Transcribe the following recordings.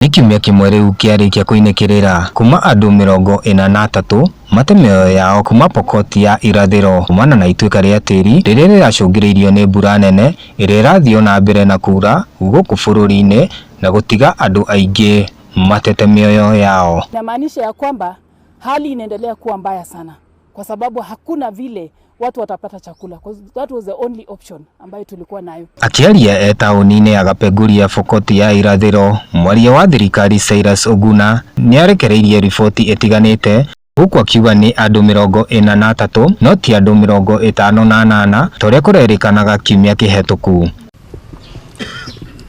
Ni kiumia kimwe riu kiarikia kuinekerera kuma andu 43 mate mioyo yao kuma Pokot ya irathiro kumana na ituika ria tiri riria riracungiriirio ni mbura nene iria irathio na mbere na kura guku bururi-ini na gutiga andu aingi matete mioyo yao. Inamaanisha ya kwamba hali inaendelea kuwa mbaya sana kwa sababu hakuna vile watu watapata chakula. That was the only option ambayo tulikuwa nayo. Akiaria tauni-ini ya Gapenguri ya Pokot ya irathiro, Mwaria wa Thirikari Oguna ni arekereirie riboti itiganite huku akiuga ni andu 43 no ti andu 58 toria kurerikanaga kiumia kihetoku.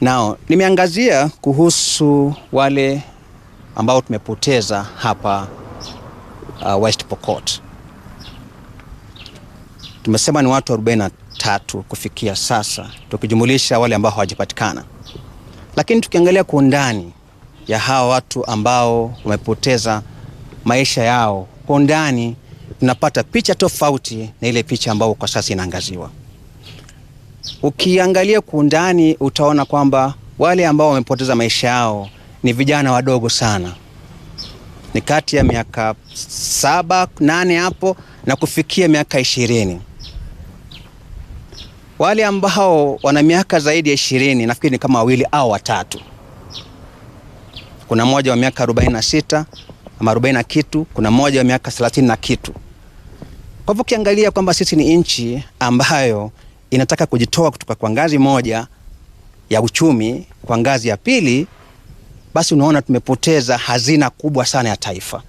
Now, nimeangazia kuhusu wale ambao tumepoteza hapa West Pokot. Tumesema ni watu 43 kufikia sasa, tukijumulisha wale ambao hawajapatikana. Lakini tukiangalia kwa undani ya hawa watu ambao wamepoteza maisha yao, kwa undani tunapata picha tofauti na ile picha ambao kwa sasa inaangaziwa. Ukiangalia kwa undani utaona kwamba wale ambao wamepoteza maisha yao ni vijana wadogo sana. Ni kati ya miaka 7, 8 hapo na kufikia miaka 20. Wale ambao wana miaka zaidi ya 20 nafikiri ni kama wawili au watatu. Kuna mmoja wa miaka 46 ama 40 na kitu, kuna mmoja wa miaka 30 na kitu. Kwa hivyo ukiangalia kwamba sisi ni nchi ambayo inataka kujitoa kutoka kwa ngazi moja ya uchumi kwa ngazi ya pili, basi unaona tumepoteza hazina kubwa sana ya taifa.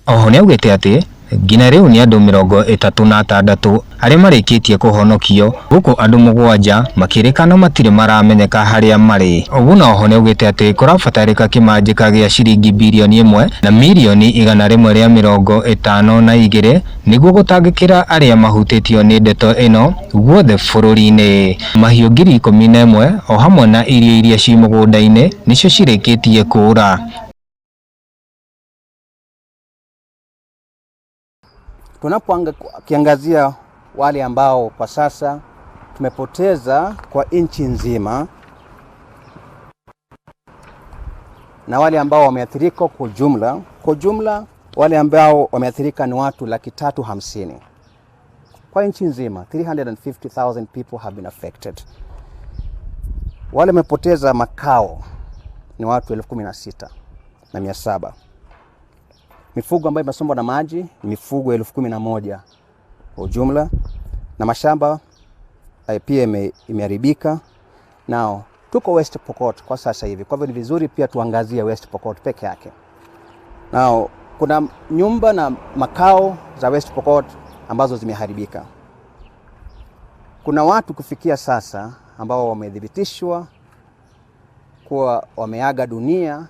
Oho ni augite ati ngina riu ni andu 36 aria marikitie kuhonokio guku andu 7 makirikana matire maramenyeka haria mari. Oguna oho ni augite ati kurabatarika kimanjika gia ciringi bilioni 1 na milioni 152 niguo gutangikira aria mahutitio ni ndeto ino guothe bururi-ini. Mahiu 11,000 o hamwe na irio iria ci mugunda-ini nicio cirikitie kura. Tunapokiangazia wale ambao kwa sasa tumepoteza kwa nchi nzima na wale ambao wameathirika kwa jumla wale ambao wameathirika ni watu 350,000 kwa nchi nzima. 350,000 people have been affected. Wale wamepoteza makao ni watu 16,700. Mifugo ambayo imesombwa na maji ni mifugo 11,000 kwa ujumla, na mashamba pia imeharibika. Nao tuko West Pokot kwa sasa hivi, kwa hivyo ni vizuri pia tuangazie West Pokot peke yake. Nao kuna nyumba na makao za West Pokot ambazo zimeharibika. Kuna watu kufikia sasa ambao wamethibitishwa kuwa wameaga dunia.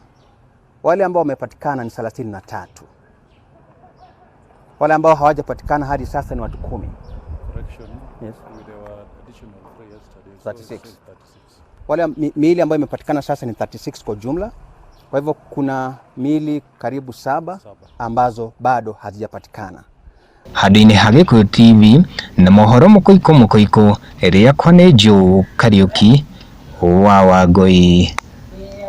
Wale ambao wamepatikana ni 33. Wale ambao hawajapatikana hadi sasa ni watu 10. Correction. Yes. There were additional 3 yesterday. 36. Wale miili ambayo imepatikana sasa ni 36 kwa jumla. Kwa hivyo kuna miili karibu 7 ambazo bado hazijapatikana. Hadini Hagikuyu TV na mohoro mukoiko ria kwa ni Kariuki wa Wangui.